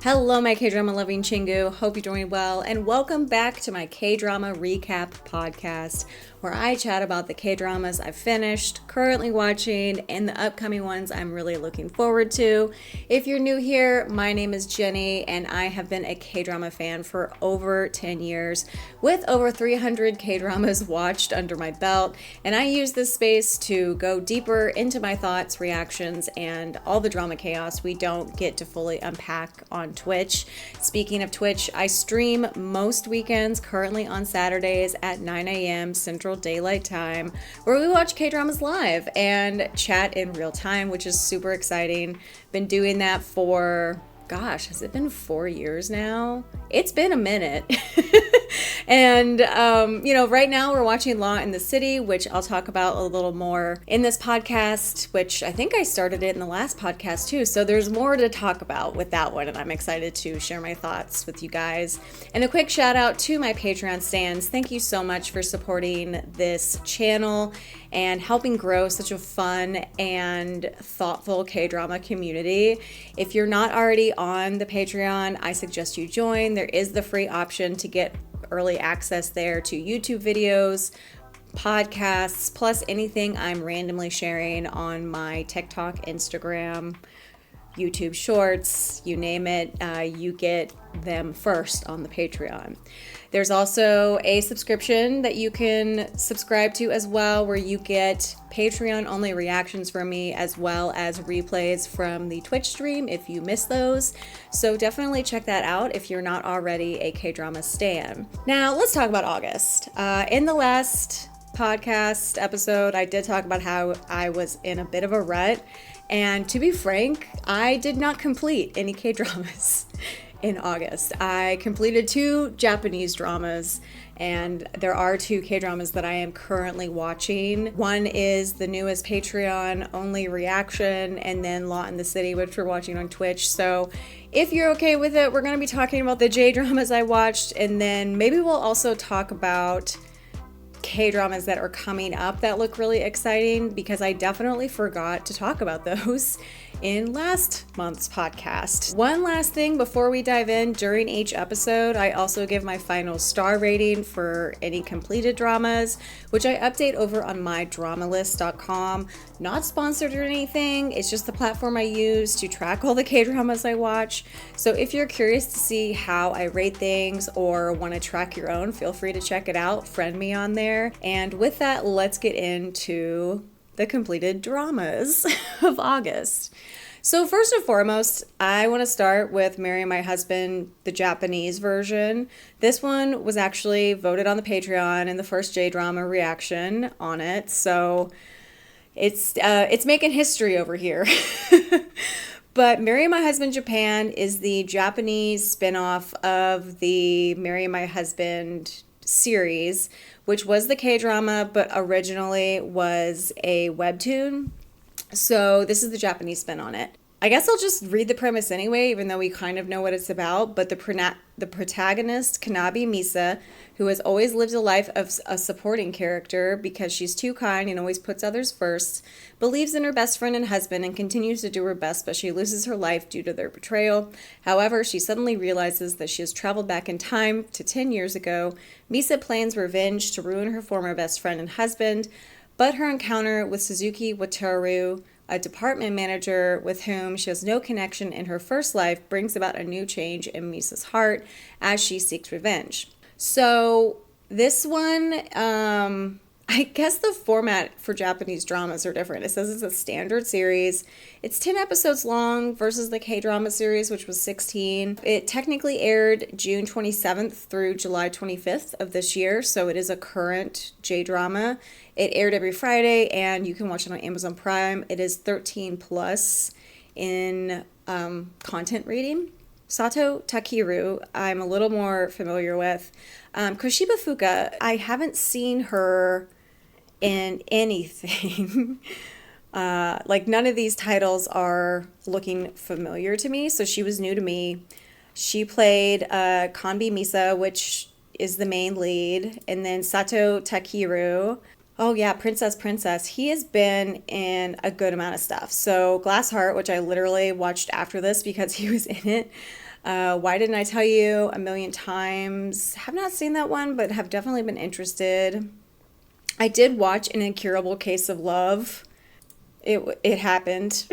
Hello, my K-drama loving Chingu. Hope you're doing well, and welcome back to my K-drama recap podcast, where I chat about the K-dramas I've finished, currently watching, and the upcoming ones I'm really looking forward to. If you're new here, my name is Genie, and I have been a K-drama fan for over 10 years, with over 300 K-dramas watched under my belt, and I use this space to go deeper into my thoughts, reactions, and all the drama chaos we don't get to fully unpack on Twitch. Speaking of Twitch, I stream most weekends, currently on Saturdays at 9 a.m. Central Daylight Time, where we watch K-dramas live and chat in real time, which is super exciting. Been doing that for, gosh, has it been 4 years now? It's been a minute. And, right now we're watching Law in the City, which I'll talk about a little more in this podcast, which I think I started it in the last podcast too. So there's more to talk about with that one, and I'm excited to share my thoughts with you guys. And a quick shout out to my Patreon stans. Thank you so much for supporting this channel and helping grow such a fun and thoughtful K-drama community. If you're not already on the Patreon, I suggest you join. There is the free option to get early access there to YouTube videos, podcasts, plus anything I'm randomly sharing on my TikTok, Instagram, YouTube Shorts, you name it, you get them first on the Patreon. There's also a subscription that you can subscribe to as well, where you get Patreon only reactions from me, as well as replays from the Twitch stream if you miss those. So definitely check that out if you're not already a K-drama stan. Now let's talk about August. In the last podcast episode, I did talk about how I was in a bit of a rut. And to be frank, I did not complete any K-dramas in August. I completed 2 Japanese dramas, and there are 2 K-dramas that I am currently watching. One is the newest Patreon only reaction, and then Law in the City, which we're watching on Twitch. So if you're okay with it, we're going to be talking about the J-dramas I watched, and then maybe we'll also talk about K-dramas that are coming up that look really exciting, because I definitely forgot to talk about those in last month's podcast. One last thing before we dive in, during each episode, I also give my final star rating for any completed dramas, which I update over on mydramalist.com. Not sponsored or anything, it's just the platform I use to track all the K-dramas I watch. So if you're curious to see how I rate things or want to track your own, feel free to check it out, friend me on there. And with that, let's get into the completed dramas of August. So first and foremost, I want to start with Marry My Husband, the Japanese version. This one was actually voted on the Patreon in the first J-drama reaction on it. So it's making history over here. But Marry My Husband Japan is the Japanese spinoff of the Marry My Husband series, which was the K-drama, but originally was a webtoon. So this is the Japanese spin on it. I guess I'll just read the premise anyway, even though we kind of know what it's about. But the protagonist, Kanabi Misa, who has always lived a life of a supporting character because she's too kind and always puts others first, believes in her best friend and husband and continues to do her best, but she loses her life due to their betrayal. However, she suddenly realizes that she has traveled back in time to 10 years ago. Misa plans revenge to ruin her former best friend and husband, but her encounter with Suzuki Wataru, a department manager with whom she has no connection in her first life, brings about a new change in Misa's heart as she seeks revenge. So this one, I guess the format for Japanese dramas are different. It says it's a standard series. It's 10 episodes long versus the K-drama series, which was 16. It technically aired June 27th through July 25th of this year, so it is a current J-drama. It aired every Friday, and you can watch it on Amazon Prime. It is 13 plus in content rating. Sato Takeru, I'm a little more familiar with. Koshiba Fuka, I haven't seen her in anything. None of these titles are looking familiar to me, so she was new to me. She played Kanbi Misa, which is the main lead, and then Sato Takeru. Oh yeah, Princess. He has been in a good amount of stuff. So Glass Heart, which I literally watched after this because he was in it. Why Didn't I Tell You a Million Times? Have not seen that one, but have definitely been interested. I did watch An Incurable Case of Love. It happened.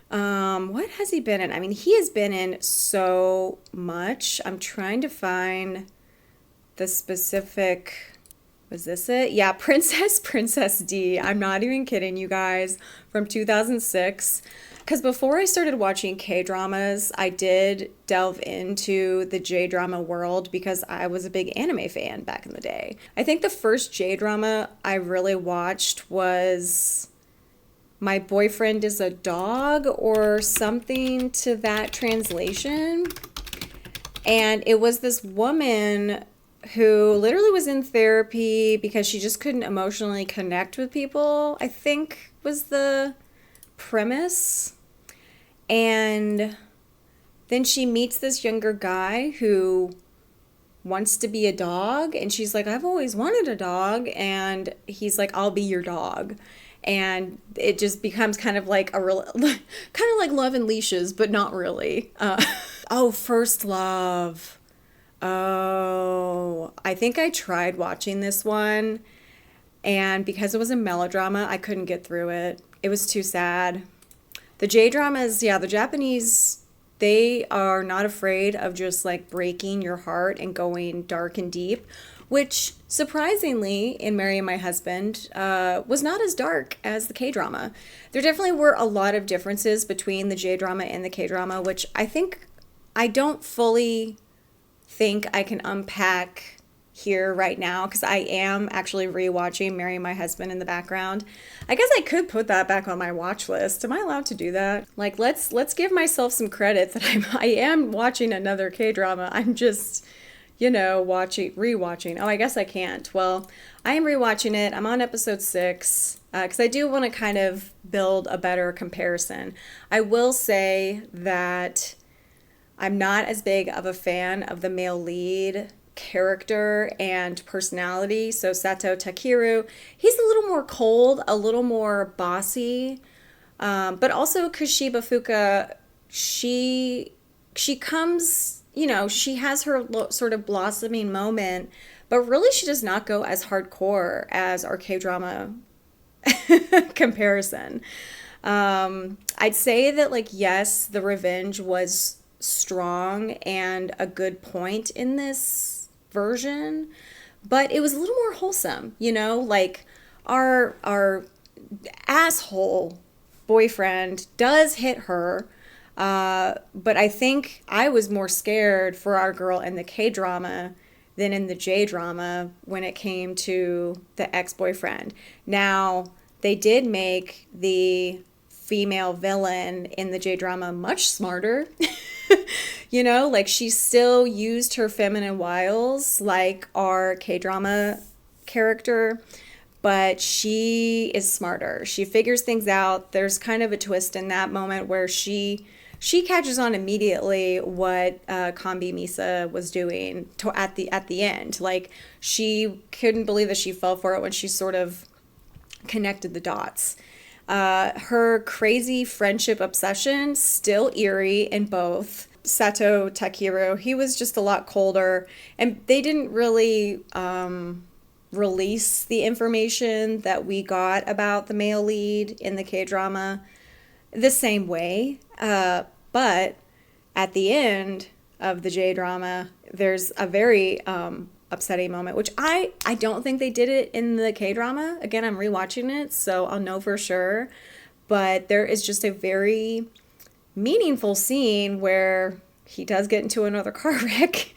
What has he been in? I mean, he has been in so much. I'm trying to find the specific... Was this it? Yeah, Princess D. I'm not even kidding you guys. From 2006. Because before I started watching K-dramas, I did delve into the J-drama world because I was a big anime fan back in the day. I think the first J-drama I really watched was My Boyfriend is a Dog or something to that translation. And it was this woman who literally was in therapy because she just couldn't emotionally connect with people, I think was the premise. And then she meets this younger guy who wants to be a dog, and she's like, I've always wanted a dog, and he's like, I'll be your dog. And it just becomes kind of like kind of like Love and Leashes, but not really. First Love. Oh, I think I tried watching this one, and because it was a melodrama, I couldn't get through it. It was too sad. The J-dramas, yeah, the Japanese, they are not afraid of just like breaking your heart and going dark and deep, which surprisingly in Marry My Husband was not as dark as the K-drama. There definitely were a lot of differences between the J-drama and the K-drama, which I don't fully think I can unpack here right now because I am actually rewatching Marry My Husband in the background. I guess I could put that back on my watch list. Am I allowed to do that? Like, let's give myself some credit that I am watching another K-drama. I'm just, rewatching. Oh, I guess I can't. Well, I am rewatching it. I'm on episode 6 because I do want to kind of build a better comparison. I will say that I'm not as big of a fan of the male lead character and personality. So Sato Takeru, he's a little more cold, a little more bossy, but also Kashiba Fuka, she comes, she has her sort of blossoming moment, but really she does not go as hardcore as our K-drama comparison. I'd say that yes, the revenge was strong and a good point in this version, but it was a little more wholesome, our asshole boyfriend does hit her, but I think I was more scared for our girl in the K-drama than in the J-drama when it came to the ex-boyfriend. Now, they did make the female villain in the J-drama much smarter. She still used her feminine wiles like our K-drama character, but she is smarter. She figures things out. There's kind of a twist in that moment where she catches on immediately what Kambi Misa was doing at the end. She couldn't believe that she fell for it when she sort of connected the dots. Her crazy friendship obsession, still eerie in both. Sato Takeru, he was just a lot colder, and they didn't really release the information that we got about the male lead in the K-drama the same way. But at the end of the J-drama, there's a very upsetting moment, which I don't think they did it in the K-drama. Again, I'm rewatching it, so I'll know for sure. But there is just a very meaningful scene where he does get into another car wreck.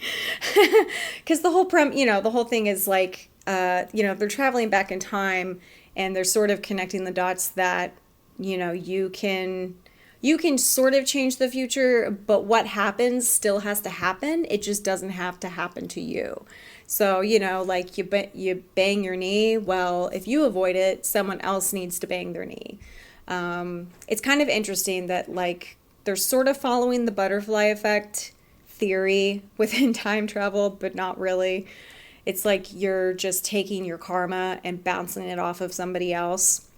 Because the whole the whole thing is they're traveling back in time, and they're sort of connecting the dots that, you can sort of change the future, but what happens still has to happen. It just doesn't have to happen to you. So, you bang your knee. Well, if you avoid it, someone else needs to bang their knee. It's kind of interesting that they're sort of following the butterfly effect theory within time travel, but not really. It's like you're just taking your karma and bouncing it off of somebody else.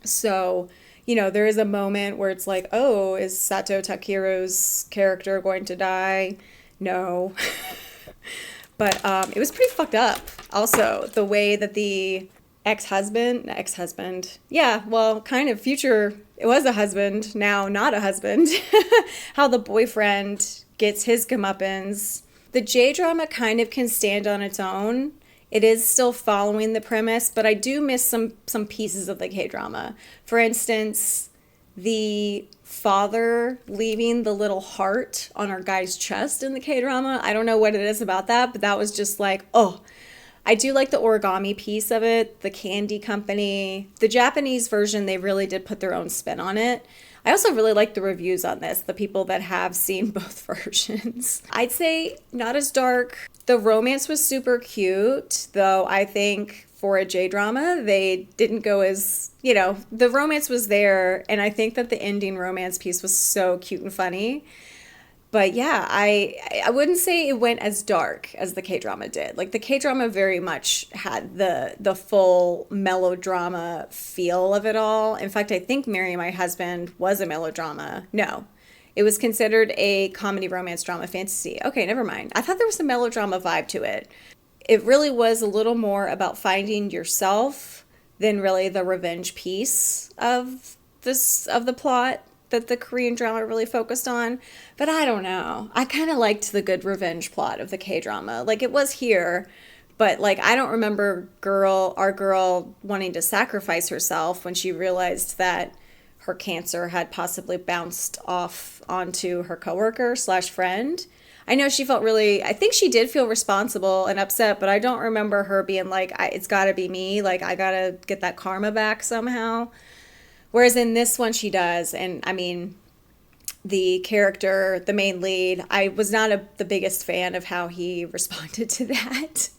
So, there is a moment where it's like, oh, is Sato Takeru's character going to die? No. But it was pretty fucked up. Also, the way that the ex-husband, yeah, well, kind of future, it was a husband, now not a husband, how the boyfriend gets his comeuppance. The J-drama kind of can stand on its own. It is still following the premise, but I do miss some pieces of the K-drama. For instance, the father leaving the little heart on our guy's chest in the K-drama. I don't know what it is about that, but that was just like, oh, I do like the origami piece of it, the candy company. The Japanese version, they really did put their own spin on it. I also really like the reviews on this, the people that have seen both versions. I'd say not as dark. The romance was super cute, though I think for a J-drama, they didn't go as, the romance was there, and I think that the ending romance piece was so cute and funny. But yeah, I wouldn't say it went as dark as the K-drama did. Like, the K-drama very much had the full melodrama feel of it all. In fact, I think Marry My Husband was a melodrama. No, it was considered a comedy, romance, drama, fantasy. Okay, never mind. I thought there was a melodrama vibe to it. It really was a little more about finding yourself than really the revenge piece of the plot that the Korean drama really focused on. But I don't know. I kind of liked the good revenge plot of the K-drama. Like, it was here, but like, I don't remember our girl wanting to sacrifice herself when she realized that her cancer had possibly bounced off onto her coworker / friend. I know she felt I think she did feel responsible and upset, but I don't remember her being like, it's gotta be me. Like, I gotta get that karma back somehow. Whereas in this one, she does. And I mean, the character, the main lead, I was not the biggest fan of how he responded to that.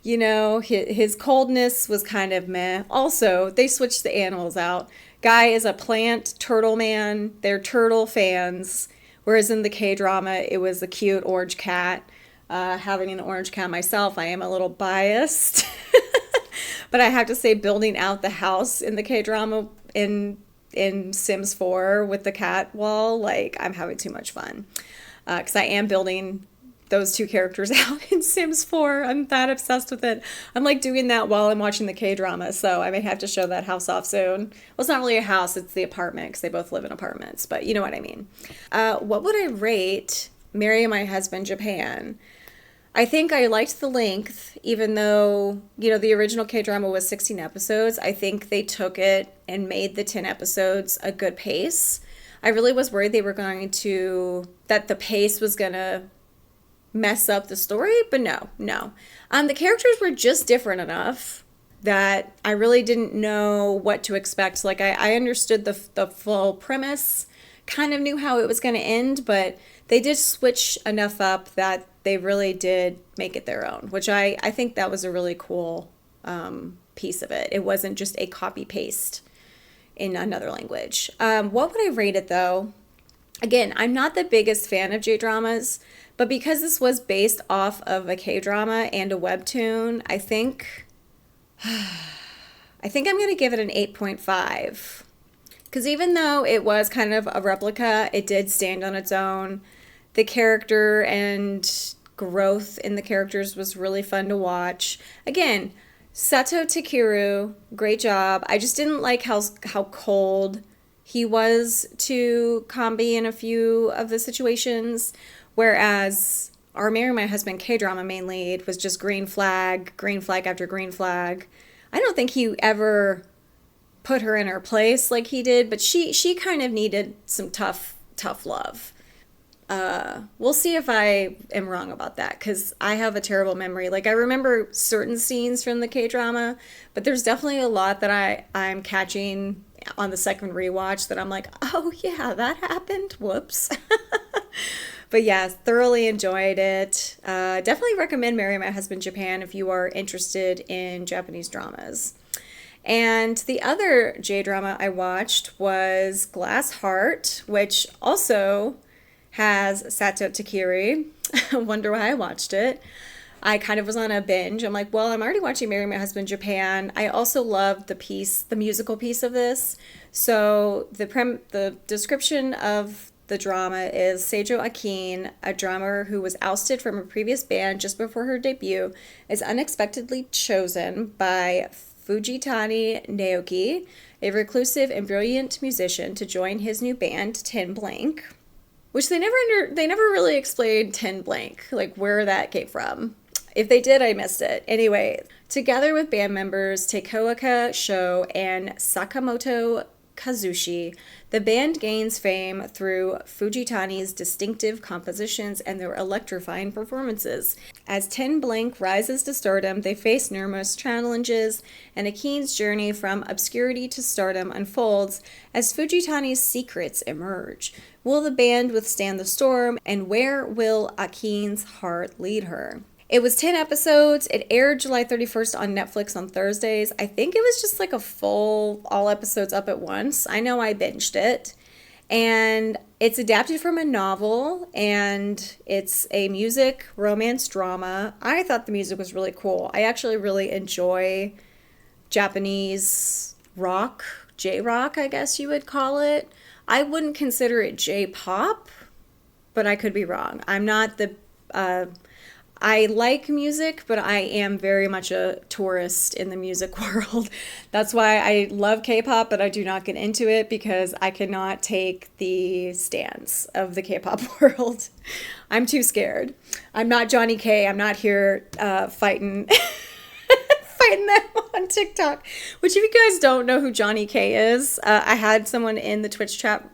His coldness was kind of meh. Also, they switched the animals out. Guy is a plant turtle man. They're turtle fans. Whereas in the K-drama, it was a cute orange cat. Having an orange cat myself, I am a little biased. But I have to say, building out the house in the K-drama in Sims 4 with the cat wall, like, I'm having too much fun. Because I am building those two characters out in Sims 4. I'm that obsessed with it. I'm like doing that while I'm watching the K-drama, so I may have to show that house off soon. Well, it's not really a house, it's the apartment, because they both live in apartments, but you know what I mean. What would I rate Marry My Husband Japan? I think I liked the length, even though, the original K-drama was 16 episodes. I think they took it and made the 10 episodes a good pace. I really was worried that the pace was going to mess up the story, but no. The characters were just different enough that I really didn't know what to expect. Like, I understood the full premise, kind of knew how it was going to end, but they did switch enough up that they really did make it their own, which I think that was a really cool piece of it. It wasn't just a copy-paste in another language. What would I rate it, though? Again, I'm not the biggest fan of J-dramas, but because this was based off of a K-drama and a webtoon, I think I'm going to give it an 8.5. Because even though it was kind of a replica, it did stand on its own. The character and growth in the characters was really fun to watch. Again, Sato Takeru, great job. I just didn't like how cold he was to Kambi in a few of the situations, whereas our Marry My Husband K-drama main lead was just green flag after green flag. I don't think he ever put her in her place like he did, but she kind of needed some tough love. We'll see if I am wrong about that, because I have a terrible memory. Like, I remember certain scenes from the K-drama, but there's definitely a lot that I'm catching on the second rewatch that I'm like, oh yeah, that happened. Whoops. But yeah, thoroughly enjoyed it. Definitely recommend Marry My Husband Japan if you are interested in Japanese dramas. And the other J-drama I watched was Glass Heart, which also has Sato Takeru. Wonder why I watched it. I kind of was on a binge. I'm like, well, I'm already watching Marry My Husband Japan. I also love the musical piece of this. So the description of the drama is Seijo Akin, a drummer who was ousted from a previous band just before her debut, is unexpectedly chosen by Fujitani Naoki, a reclusive and brilliant musician, to join his new band, Tin Blank. Which they never really explained Tin Blank, like where that came from. If they did, I missed it. Anyway, together with band members Takeoka Sho and Sakamoto Kazushi, the band gains fame through Fujitani's distinctive compositions and their electrifying performances. As Tin Blank rises to stardom, they face numerous challenges, and Akin's journey from obscurity to stardom unfolds as Fujitani's secrets emerge. Will the band withstand the storm, and where will Akin's heart lead her? It was 10 episodes. It aired July 31st on Netflix on Thursdays. I think it was just like a full, all episodes up at once. I know I binged it. And it's adapted from a novel, and it's a music romance drama. I thought the music was really cool. I actually really enjoy Japanese rock, J-rock, I guess you would call it. I wouldn't consider it J-pop, but I could be wrong. I'm not the... I like music, but I am very much a tourist in the music world. That's why I love K-pop, but I do not get into it because I cannot take the stance of the K-pop world. I'm too scared. I'm not Johnny K. I'm not here fighting them on TikTok. Which, if you guys don't know who Johnny K is, I had someone in the Twitch chat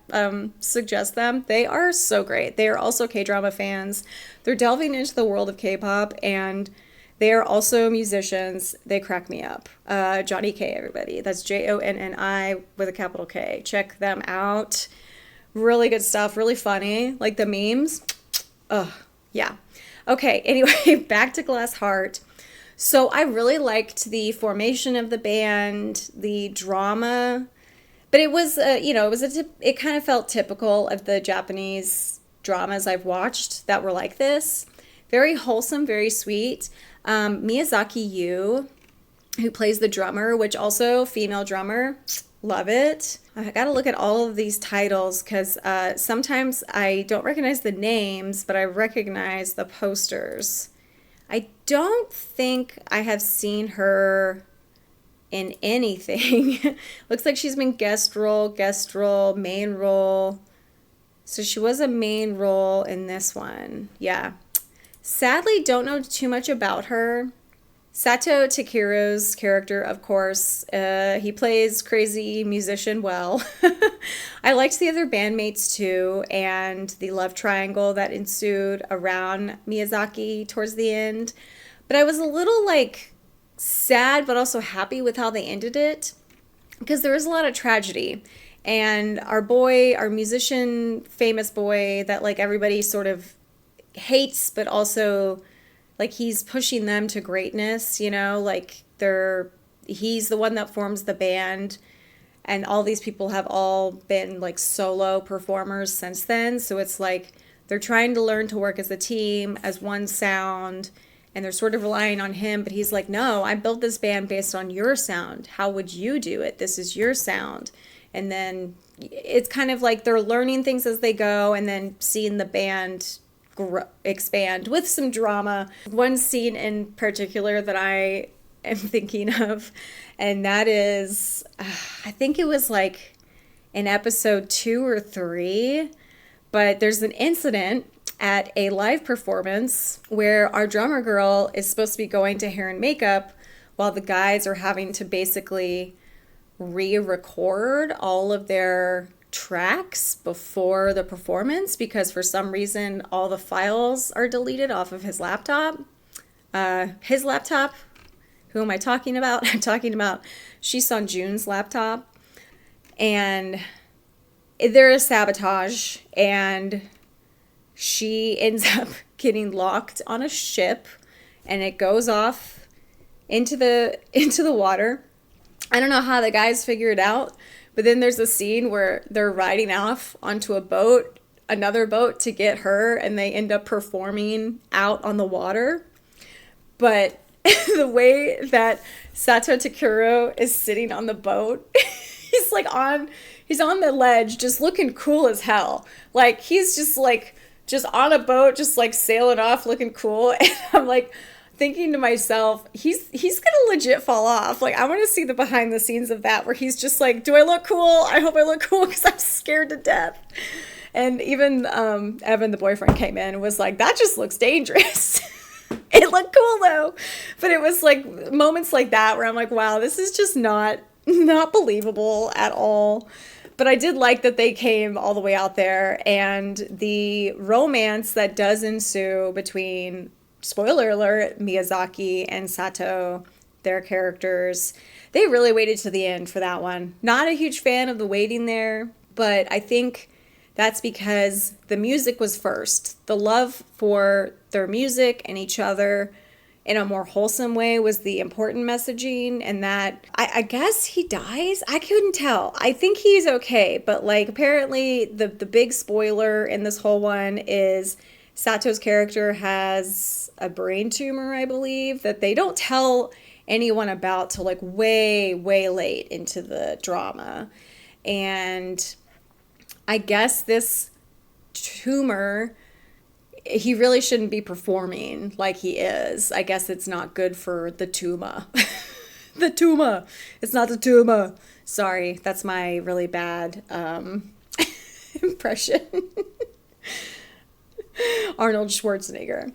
suggest them. They are so great. They are also K-drama fans. They're delving into the world of K-pop, and they are also musicians. They crack me up. Johnny K, everybody. That's Jonni with a capital K. Check them out. Really good stuff. Really funny. Like the memes. Ugh. Yeah. Okay. Anyway, back to Glass Heart. So I really liked the formation of the band, the drama, but it was, it kind of felt typical of the Japanese dramas I've watched that were like this. Very wholesome, very sweet. Miyazaki Yu, who plays the drummer, which also female drummer, love it. I got to look at all of these titles because sometimes I don't recognize the names, but I recognize the posters. I don't think I have seen her in anything. Looks like she's been guest role, main role. So she was a main role in this one. Yeah. Sadly, don't know too much about her. Sato Takeru's character, of course, he plays crazy musician well. I liked the other bandmates too, and the love triangle that ensued around Miyazaki towards the end. But I was a little sad, but also happy with how they ended it, because there was a lot of tragedy. And our musician, famous boy that everybody sort of hates, but also he's pushing them to greatness, he's the one that forms the band, and all these people have all been solo performers since then. So it's they're trying to learn to work as a team, as one sound, and they're sort of relying on him, but he's like, no, I built this band based on your sound. How would you do it? This is your sound. And then it's kind of they're learning things as they go, and then seeing the band expand with some drama. One scene in particular that I am thinking of, and that is, I think it was in episode 2 or 3, but there's an incident at a live performance where our drummer girl is supposed to be going to hair and makeup while the guys are having to basically re-record all of their tracks before the performance, because for some reason all the files are deleted off of his laptop. Who am I talking about? I'm talking about Shisun Jun's laptop. And there is sabotage, and she ends up getting locked on a ship, and it goes off into the water. I don't know how the guys figure it out, but then there's a scene where they're riding off onto another boat to get her, and they end up performing out on the water. But the way that Sato Takuro is sitting on the boat, he's like he's on the ledge just looking cool as hell. Like he's just on a boat, just like sailing off looking cool. And I'm like thinking to myself, he's gonna legit fall off. Like I want to see the behind the scenes of that where he's just like, do I look cool? I hope I look cool because I'm scared to death. And even Evan, the boyfriend, came in and was like, that just looks dangerous. It looked cool though. But it was like moments like that where I'm like, wow, this is just not believable at all. But I did like that they came all the way out there, and the romance that does ensue between, spoiler alert, Miyazaki and Sato, their characters. They really waited to the end for that one. Not a huge fan of the waiting there, but I think that's because the music was first. The love for their music and each other in a more wholesome way was the important messaging, and that I guess he dies. I couldn't tell. I think he's okay, but like apparently the big spoiler in this whole one is Sato's character has a brain tumor, I believe, that they don't tell anyone about till like way late into the drama. And I guess this tumor, he really shouldn't be performing like he is. I guess it's not good for the tumor. The tumor. It's not the tumor. Sorry, that's my really bad impression. Arnold Schwarzenegger.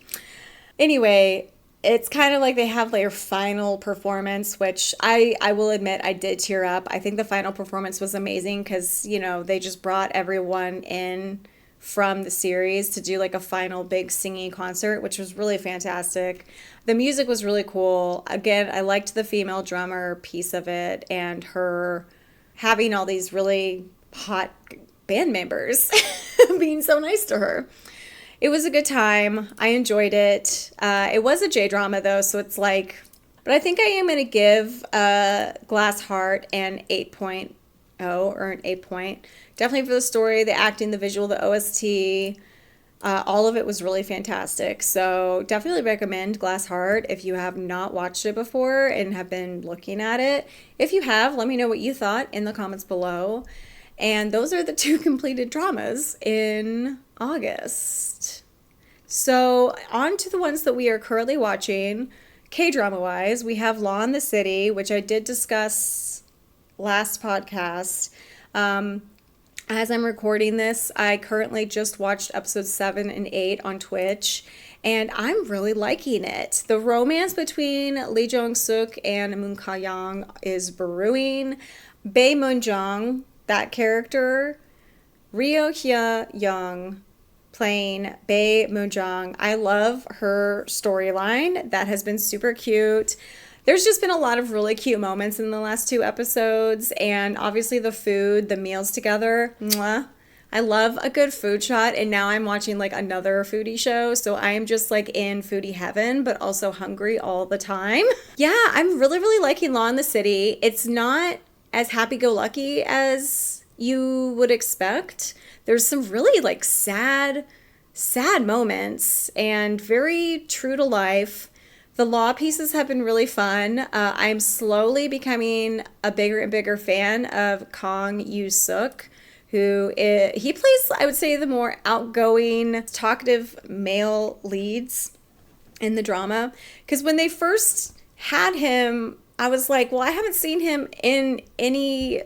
Anyway, it's kind of like they have their final performance, which I will admit I did tear up. I think the final performance was amazing because, you know, they just brought everyone in from the series to do like a final big singing concert, which was really fantastic. The music was really cool. Again, I liked the female drummer piece of it and her having all these really hot band members being so nice to her. It was a good time. I enjoyed it. It was a J-drama though, so it's like, but I think I am going to give Glass Heart an 8.0 or an 8 point. Definitely for the story, the acting, the visual, the OST, all of it was really fantastic. So definitely recommend Glass Heart if you have not watched it before and have been looking at it. If you have, let me know what you thought in the comments below. And those are the 2 completed dramas in August. So on to the ones that we are currently watching. K-drama wise, we have Law in the City, which I did discuss last podcast. As I'm recording this, I currently just watched episodes 7 and 8 on Twitch, and I'm really liking it. The romance between Lee Jong-suk and Moon Ka-young is brewing. Bae Moon-jung, that character, Ryo Hye-young playing Bae Moon-jung. I love her storyline. That has been super cute. There's just been a lot of really cute moments in the last 2 episodes, and obviously the food, the meals together, mwah. I love a good food shot, and now I'm watching like another foodie show, so I am just like in foodie heaven, but also hungry all the time. Yeah, I'm really liking Law in the City. It's not as happy-go-lucky as you would expect. There's some really like sad moments and very true to life. The law pieces have been really fun. I'm slowly becoming a bigger and bigger fan of Kang Yoo-suk, he plays, I would say, the more outgoing, talkative male leads in the drama. Because when they first had him, I was like, well, I haven't seen him in any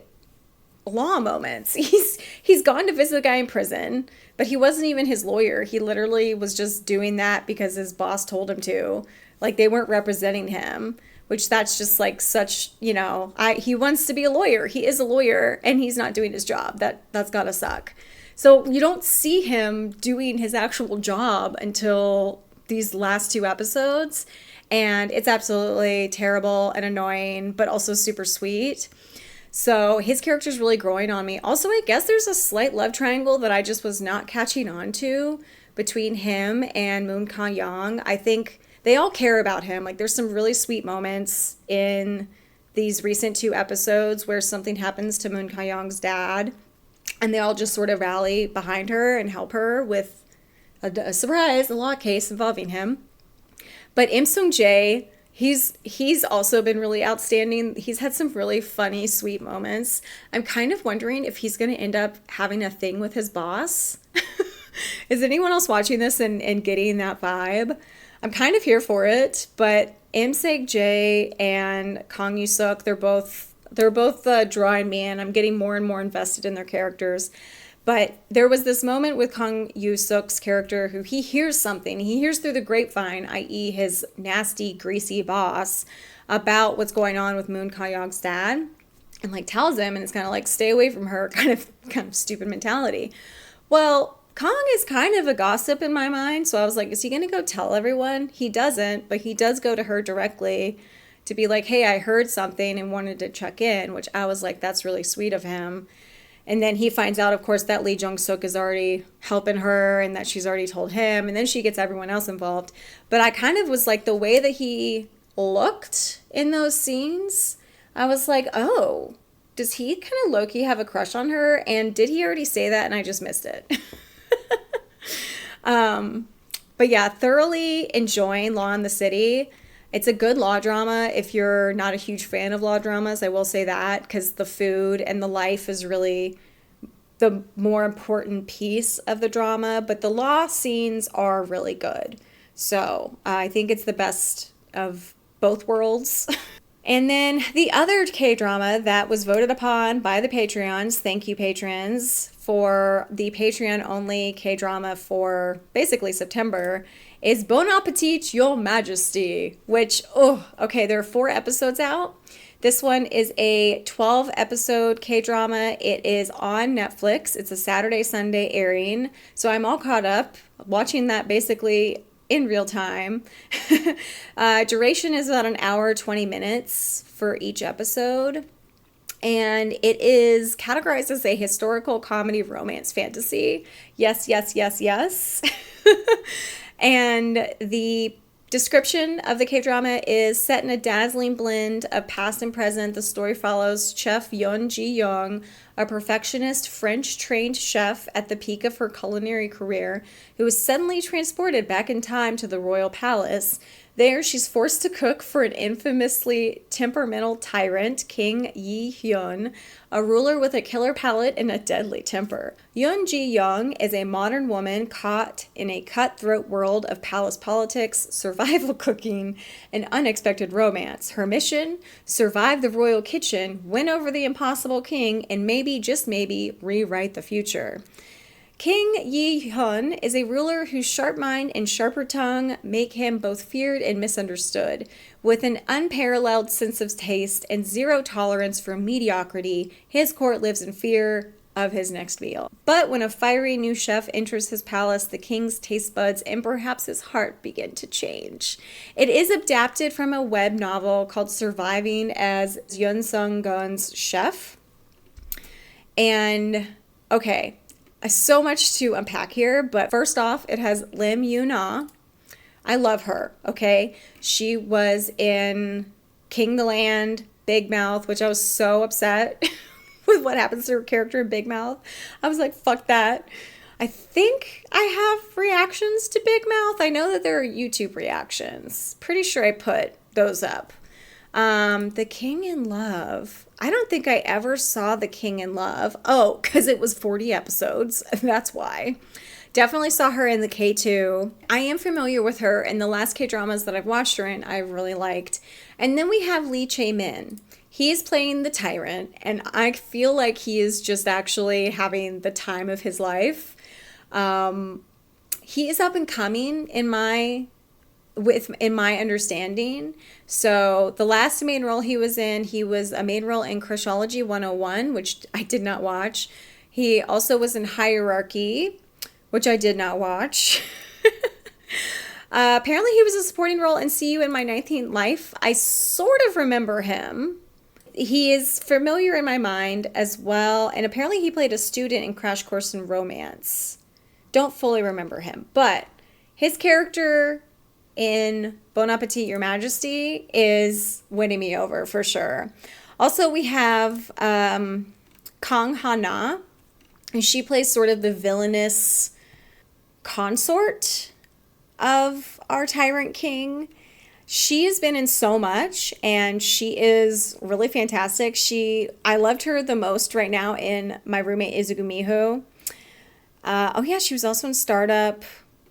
law moments. He's gone to visit a guy in prison, but he wasn't even his lawyer. He literally was just doing that because his boss told him to. Like, they weren't representing him, which that's just like such, you know, he wants to be a lawyer. He is a lawyer and he's not doing his job. That's gotta suck. So you don't see him doing his actual job until these last 2 episodes. And it's absolutely terrible and annoying, but also super sweet. So his character's really growing on me. Also, I guess there's a slight love triangle that I just was not catching on to between him and Moon Ka-young. I think they all care about him. Like, there's some really sweet moments in these recent 2 episodes where something happens to Moon Ka-young's dad, and they all just sort of rally behind her and help her with a surprise, a law case involving him. But Im Sung-jae, he's also been really outstanding. He's had some really funny, sweet moments. I'm kind of wondering if he's going to end up having a thing with his boss. Is anyone else watching this and getting that vibe? I'm kind of here for it, but Im Sung-jae and Kang Yoo-suk, they're both drawing me in. I'm getting more and more invested in their characters. But there was this moment with Kang Yoo-suk's character who he hears something. He hears through the grapevine, i.e. his nasty, greasy boss, about what's going on with Moon Ka-young's dad, and like tells him, and it's kind of like, stay away from her, kind of stupid mentality. Well, Kang is kind of a gossip in my mind, so I was like, is he going to go tell everyone? He doesn't, but he does go to her directly to be like, hey, I heard something and wanted to check in, which I was like, that's really sweet of him. And then he finds out, of course, that Lee Jung-suk is already helping her and that she's already told him. And then she gets everyone else involved. But I kind of was like, the way that he looked in those scenes, I was like, oh, does he kind of low-key have a crush on her? And did he already say that and I just missed it? But yeah, thoroughly enjoying Law in the City. It's a good law drama. If you're not a huge fan of law dramas, I will say that, because the food and the life is really the more important piece of the drama. But the law scenes are really good. So I think it's the best of both worlds. And then the other K-drama that was voted upon by the Patreons, thank you patrons, for the Patreon-only K-drama for basically September, is Bon Appetit, Your Majesty, which, okay, there are 4 episodes out. This one is a 12-episode K-drama. It is on Netflix. It's a Saturday, Sunday airing. So I'm all caught up, watching that basically in real time. Duration is about an hour, 20 minutes for each episode. And it is categorized as a historical comedy romance fantasy. Yes, yes, yes, yes. And the description of the K-drama is set in a dazzling blend of past and present. The story follows Chef Yeon Ji-young, a perfectionist French-trained chef at the peak of her culinary career, who is suddenly transported back in time to the royal palace. There, she's forced to cook for an infamously temperamental tyrant, King Yi-hyun, a ruler with a killer palate and a deadly temper. Yeon Ji-young is a modern woman caught in a cutthroat world of palace politics, survival cooking, and unexpected romance. Her mission? Survive the royal kitchen, win over the impossible king, and maybe, just maybe, rewrite the future. King Yi-hyun is a ruler whose sharp mind and sharper tongue make him both feared and misunderstood. With an unparalleled sense of taste and zero tolerance for mediocrity, his court lives in fear of his next meal. But when a fiery new chef enters his palace, the king's taste buds and perhaps his heart begin to change. It is adapted from a web novel called Surviving as Yeon Sung-gun's Chef. And, okay, so much to unpack here, but first off, it has Lim Yoon-ah. I love her, okay? She was in King the Land, Big Mouth, which I was so upset with what happens to her character in Big Mouth. I was like, fuck that. I think I have reactions to Big Mouth. I know that there are YouTube reactions. Pretty sure I put those up. The King in Love. I don't think I ever saw The King in Love. Oh, because it was 40 episodes. That's why. Definitely saw her in the K2. I am familiar with her, and the last K-dramas that I've watched her in, I really liked. And then we have Lee Chae-min. He is playing the tyrant, and I feel like he is just actually having the time of his life. He is up and coming in my understanding. So the last main role he was a main role in Crushology 101, which I did not watch. He also was in Hierarchy, which I did not watch. Apparently he was a supporting role in See You in My 19th Life. I sort of remember him. He is familiar in my mind as well. And apparently he played a student in Crash Course in Romance. Don't fully remember him. But his character in Bon Appetit, Your Majesty is winning me over for sure. Also, we have Kang Ha-na, and she plays sort of the villainous consort of our tyrant king. She has been in so much, and she is really fantastic. I loved her the most right now in My Roommate Izugumiho. Oh yeah, she was also in Startup.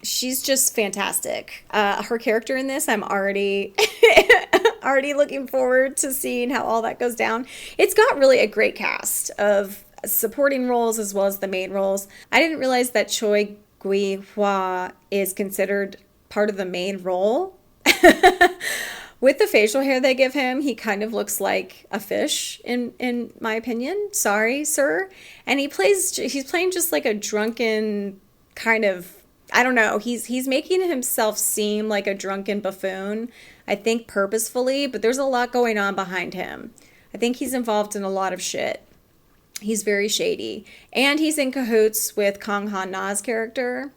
She's just fantastic. Her character in this, I'm already already looking forward to seeing how all that goes down. It's got really a great cast of supporting roles as well as the main roles. I didn't realize that Choi Gui Hwa is considered part of the main role. With the facial hair they give him, he kind of looks like a fish in my opinion. Sorry, sir. And he's playing just like a drunken kind of, I don't know. He's making himself seem like a drunken buffoon, I think purposefully, but there's a lot going on behind him. I think he's involved in a lot of shit. He's very shady. And he's in cahoots with Kang Han Na's character.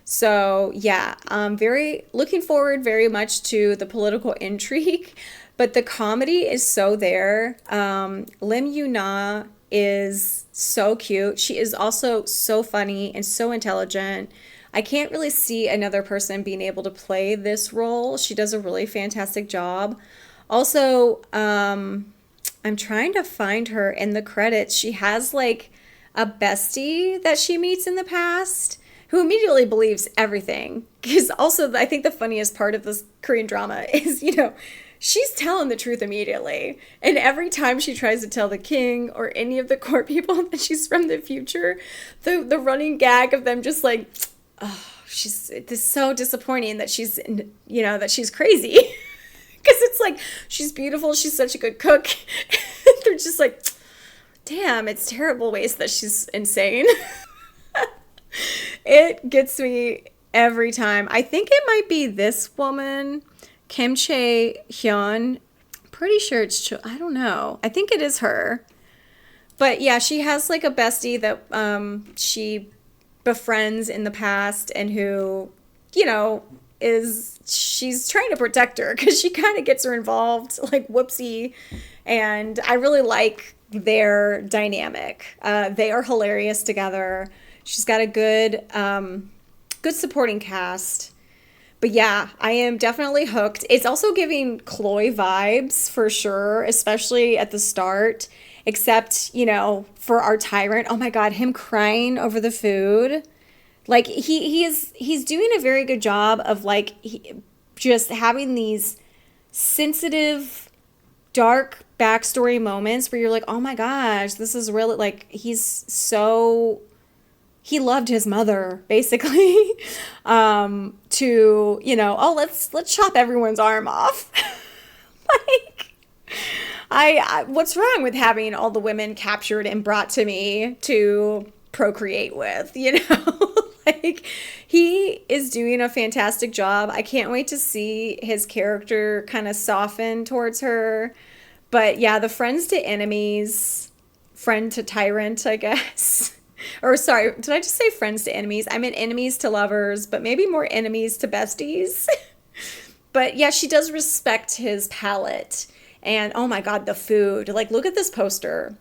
So yeah, very looking forward very much to the political intrigue, but the comedy is so there. Lim Yu Na is so cute. She is also so funny and so intelligent. I can't really see another person being able to play this role. She does a really fantastic job. Also, I'm trying to find her in the credits. She has like a bestie that she meets in the past who immediately believes everything. Because also, I think the funniest part of this Korean drama is, she's telling the truth immediately. And every time she tries to tell the king or any of the court people that she's from the future, the running gag of them just like, oh, it's so disappointing that she's crazy. Because it's like, she's beautiful, she's such a good cook. They're just like, damn, it's terrible ways that she's insane. It gets me every time. I think it might be this woman, Kim Chae Hyun. Pretty sure I don't know. I think it is her. But yeah, she has like a bestie that she befriends in the past and who, she's trying to protect her because she kind of gets her involved, like whoopsie. And I really like their dynamic. They are hilarious together. She's got a good supporting cast. But yeah, I am definitely hooked. It's also giving Chloe vibes for sure, especially at the start. Except, for our tyrant, oh my God, him crying over the food. Like he's doing a very good job of like just having these sensitive, dark backstory moments where you're like, oh my gosh, this is really like he loved his mother, basically, to, let's chop everyone's arm off. Like, what's wrong with having all the women captured and brought to me to procreate with, Like, he is doing a fantastic job. I can't wait to see his character kind of soften towards her. But yeah, the friends to enemies, friend to tyrant, I guess. Or sorry, did I just say friends to enemies? I meant enemies to lovers, but maybe more enemies to besties. But yeah, she does respect his palate. And oh my God, the food. Like, look at this poster.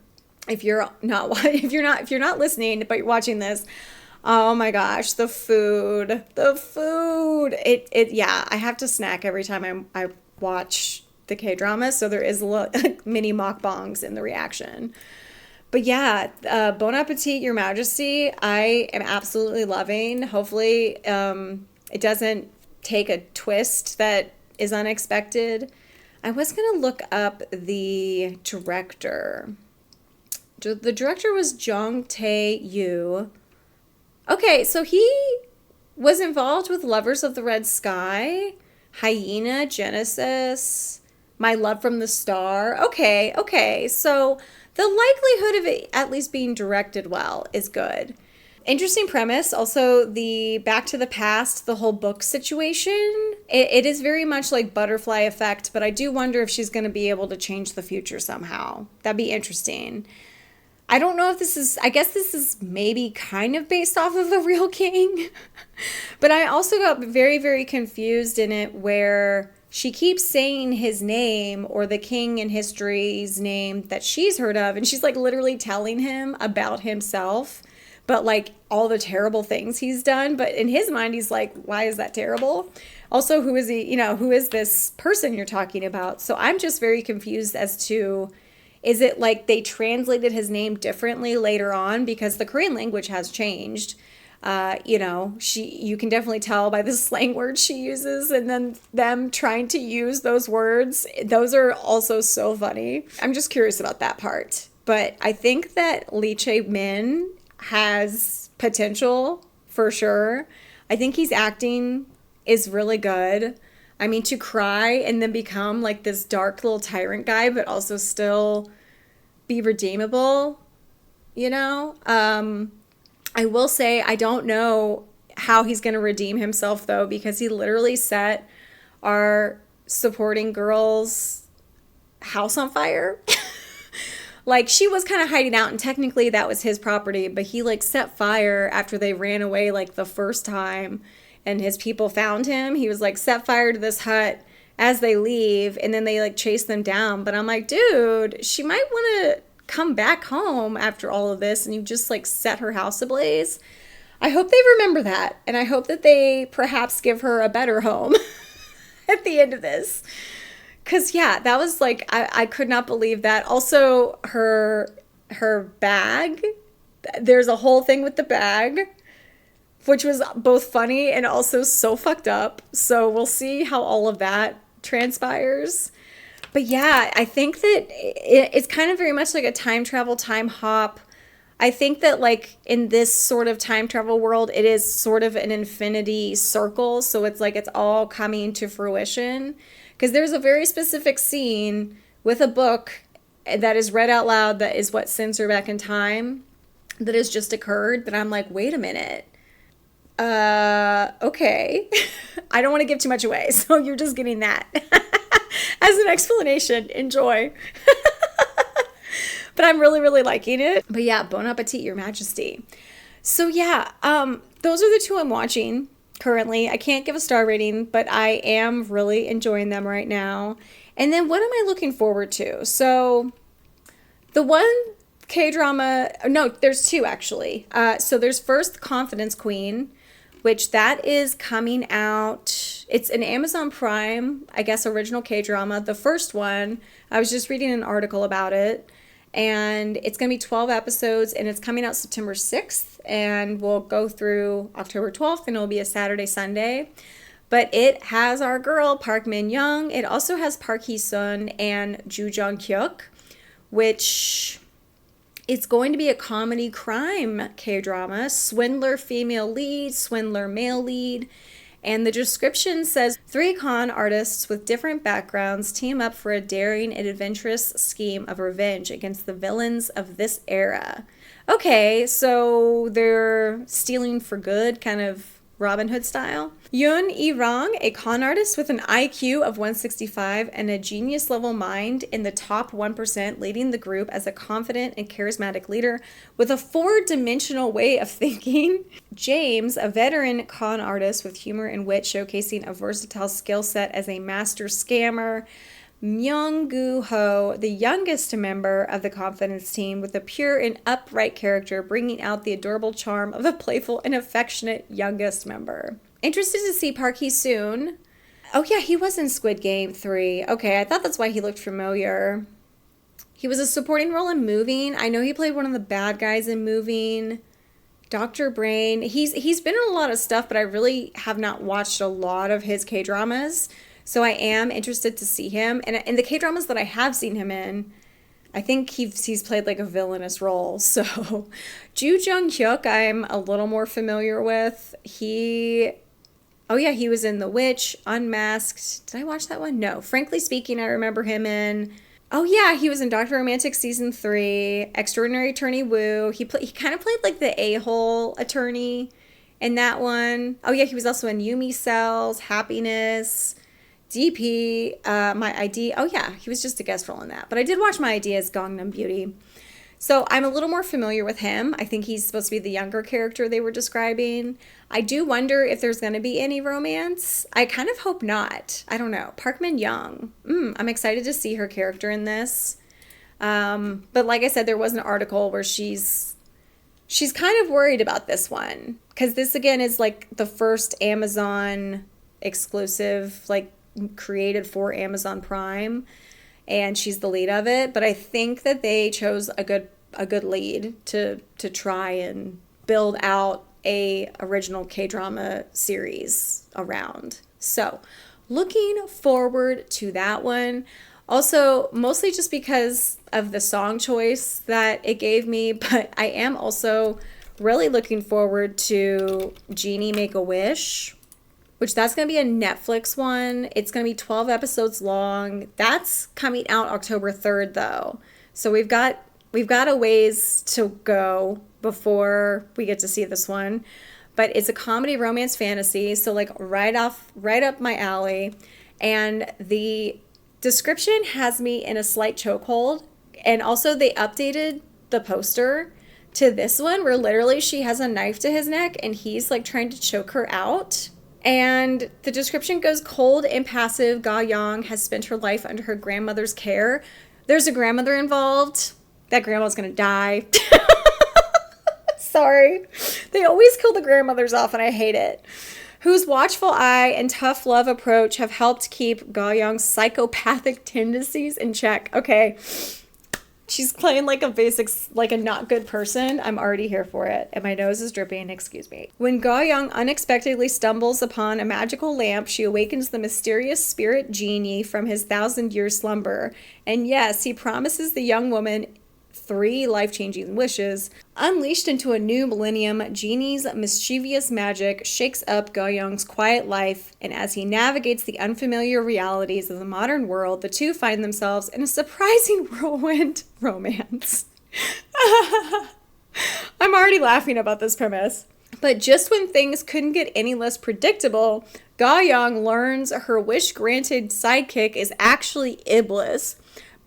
If you're not listening, but you're watching this, oh my gosh, the food. Yeah, I have to snack every time I watch the K-drama. So there is a little mini mukbangs in the reaction. But yeah, Bon Appetit, Your Majesty, I am absolutely loving. Hopefully it doesn't take a twist that is unexpected. I was going to look up the director. The director was Jong Tae-yu. Okay, so he was involved with Lovers of the Red Sky, Hyena, Genesis, My Love from the Star. Okay, so the likelihood of it at least being directed well is good. Interesting premise. Also, the Back to the Past, the whole book situation. It is very much like Butterfly Effect, but I do wonder if she's going to be able to change the future somehow. That'd be interesting. I don't know if I guess this is maybe kind of based off of a real king. But I also got very, very confused in it where she keeps saying his name or the king in history's name that she's heard of. And she's like literally telling him about himself, but like all the terrible things he's done. But in his mind, he's like, why is that terrible? Also, who is he, who is this person you're talking about? So I'm just very confused as to, is it like they translated his name differently later on because the Korean language has changed? You can definitely tell by the slang words she uses, and then them trying to use those words. Those are also so funny. I'm just curious about that part. But I think that Lee Chae-min has potential for sure. I think he's acting is really good. I mean, to cry and then become like this dark little tyrant guy, but also still be redeemable, I will say I don't know how he's going to redeem himself, though, because he literally set our supporting girl's house on fire. Like, she was kind of hiding out, and technically that was his property, but he, like, set fire after they ran away, like, the first time, and his people found him. He was, like, set fire to this hut as they leave, and then they, like, chase them down. But I'm like, dude, she might want to come back home after all of this, and you just, like, set her house ablaze. I hope they remember that, and I hope that they perhaps give her a better home at the end of this. Because, yeah, that was, like, I could not believe that. Also, her bag, there's a whole thing with the bag, which was both funny and also so fucked up. So we'll see how all of that transpires. But, yeah, I think that it's kind of very much like a time travel, time hop. I think that, like, in this sort of time travel world, it is sort of an infinity circle. So it's like it's all coming to fruition. Because there's a very specific scene with a book that is read out loud that is what sends her back in time that has just occurred. That I'm like, wait a minute. Okay. I don't want to give too much away. So you're just getting that as an explanation. Enjoy. But I'm really, really liking it. But yeah, Bon Appetit, Your Majesty. So yeah, those are the two I'm watching currently. I can't give a star rating, but I am really enjoying them right now. And then what am I looking forward to? So the one K-drama, no, there's two actually. So there's first Confidence Queen, which that is coming out. It's an Amazon Prime, I guess, original K-drama. The first one, I was just reading an article about it. And it's going to be 12 episodes, and it's coming out September 6th, and we'll go through October 12th, and it'll be a Saturday, Sunday. But it has our girl, Park Min-young. It also has Park Hee-sun and Joo Jung-hyuk, which it's going to be a comedy crime K-drama. Swindler female lead, swindler male lead. And the description says, 3 con artists with different backgrounds team up for a daring and adventurous scheme of revenge against the villains of this era. Okay, so they're stealing for good, kind of Robin Hood style. Yoon E-rang, a con artist with an IQ of 165 and a genius-level mind in the top 1%, leading the group as a confident and charismatic leader with a 4-dimensional way of thinking. James, a veteran con artist with humor and wit, showcasing a versatile skill set as a master scammer. Myung-gu Ho, the youngest member of the Confidence team, with a pure and upright character, bringing out the adorable charm of a playful and affectionate youngest member. Interested to see Park Hee-sun. Oh yeah, he was in Squid Game 3. Okay, I thought that's why he looked familiar. He was a supporting role in Moving. I know he played one of the bad guys in Moving. Dr. Brain. He's been in a lot of stuff, but I really have not watched a lot of his K-dramas. So I am interested to see him. And in the K-dramas that I have seen him in, I think he's played like a villainous role. So Joo Jung-hyuk, I'm a little more familiar with. He was in The Witch, Unmasked. Did I watch that one? No. Frankly Speaking, I remember him in. Oh yeah, he was in Dr. Romantic Season 3, Extraordinary Attorney Woo. He kind of played like the a-hole attorney in that one. Oh yeah, he was also in Yumi Cells, Happiness, DP, My ID. Oh yeah, he was just a guest role in that. But I did watch My ID as Gangnam Beauty. So I'm a little more familiar with him. I think he's supposed to be the younger character they were describing. I do wonder if there's going to be any romance. I kind of hope not. I don't know. Park Min-young. I'm excited to see her character in this. But like I said, there was an article where she's kind of worried about this one. Because this, again, is like the first Amazon exclusive, like created for Amazon Prime, and she's the lead of it. But I think that they chose a good lead to try and build out a original K-drama series around. So looking forward to that one. Also, mostly just because of the song choice that it gave me, but I am also really looking forward to Genie Make a Wish, which that's going to be a Netflix one. It's going to be 12 episodes long. That's coming out October 3rd though. So we've got a ways to go before we get to see this one. But it's a comedy romance fantasy, so like right up my alley. And the description has me in a slight chokehold. And also they updated the poster to this one where literally she has a knife to his neck and he's like trying to choke her out. And the description goes, cold, impassive, Ga Young has spent her life under her grandmother's care. There's a grandmother involved. That grandma's gonna die. Sorry. They always kill the grandmothers off and I hate it. Whose watchful eye and tough love approach have helped keep Ga Young's psychopathic tendencies in check. Okay. She's playing like a not good person. I'm already here for it. And my nose is dripping, excuse me. When Ga Young unexpectedly stumbles upon a magical lamp, she awakens the mysterious spirit Genie from his 1,000-year slumber. And yes, he promises the young woman 3 life-changing wishes. Unleashed into a new millennium, Genie's mischievous magic shakes up Ga Young's quiet life, and as he navigates the unfamiliar realities of the modern world, the two find themselves in a surprising whirlwind romance. I'm already laughing about this premise. But just when things couldn't get any less predictable, Ga Young learns her wish-granted sidekick is actually Iblis,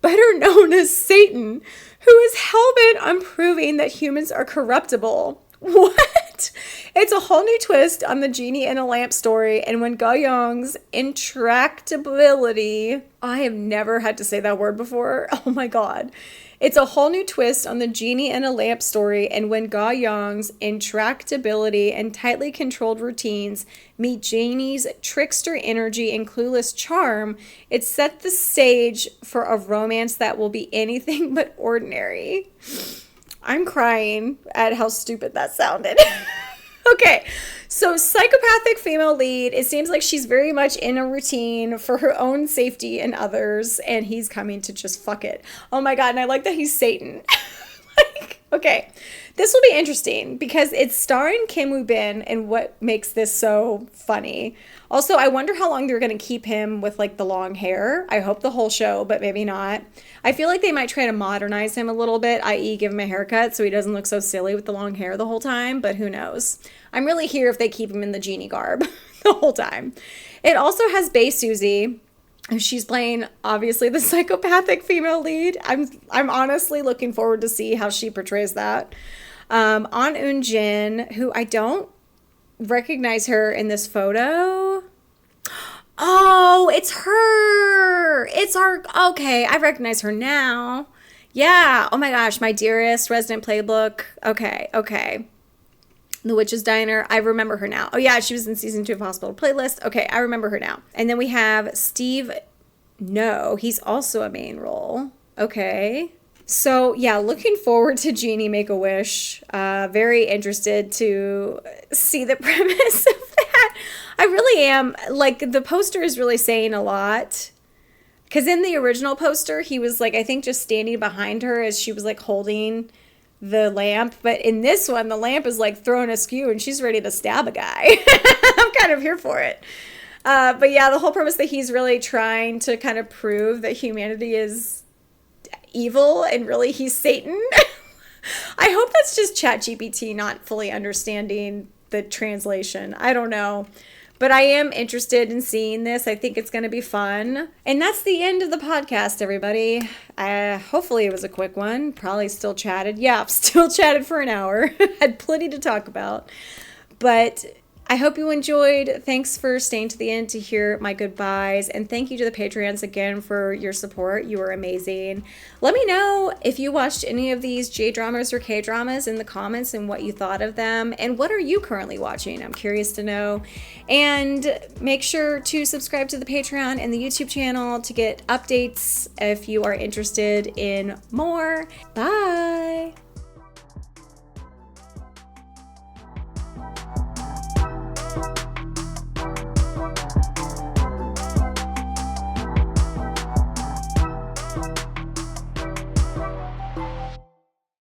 better known as Satan, who is hell-bent on proving that humans are corruptible. What? It's a whole new twist on the Genie in a Lamp story, and when Ga Young's intractability... I have never had to say that word before. Oh my god. It's a whole new twist on the Genie in a Lamp story, and when Ga Young's intractability and tightly controlled routines meet Genie's trickster energy and clueless charm, it set the stage for a romance that will be anything but ordinary. I'm crying at how stupid that sounded. Okay, so psychopathic female lead, it seems like she's very much in a routine for her own safety and others, and he's coming to just fuck it. Oh my god, and I like that he's Satan. Okay, this will be interesting because it's starring Kim Woo Bin, and what makes this so funny. Also, I wonder how long they're going to keep him with like the long hair. I hope the whole show, but maybe not. I feel like they might try to modernize him a little bit, i.e. give him a haircut so he doesn't look so silly with the long hair the whole time, but who knows. I'm really here if they keep him in the Genie garb the whole time. It also has Bae Suzy. She's playing, obviously, the psychopathic female lead. I'm honestly looking forward to see how she portrays that. An Eun Jin, who I don't recognize her in this photo. Oh, it's her. It's our... Okay, I recognize her now. Yeah. Oh my gosh, My Dearest, Resident Playbook. Okay. The Witch's Diner. I remember her now. Oh yeah, she was in season 2 of Hospital Playlist. Okay, I remember her now. And then we have Steve. No, he's also a main role. Okay. So yeah, looking forward to Genie Make a Wish. Very interested to see the premise of that. I really am. Like, the poster is really saying a lot. Because in the original poster, he was like, I think just standing behind her as she was like holding the lamp. But in this one, the lamp is like throwing askew and she's ready to stab a guy. I'm kind of here for it. But yeah, the whole premise that he's really trying to kind of prove that humanity is evil and really he's Satan. I hope that's just ChatGPT not fully understanding the translation. I don't know. But I am interested in seeing this. I think it's going to be fun. And that's the end of the podcast, everybody. Hopefully it was a quick one. Probably still chatted. Yeah, still chatted for an hour. Had plenty to talk about. But I hope you enjoyed. Thanks for staying to the end to hear my goodbyes. And thank you to the Patreons again for your support. You were amazing. Let me know if you watched any of these J-dramas or K-dramas in the comments and what you thought of them. And what are you currently watching? I'm curious to know. And make sure to subscribe to the Patreon and the YouTube channel to get updates if you are interested in more. Bye.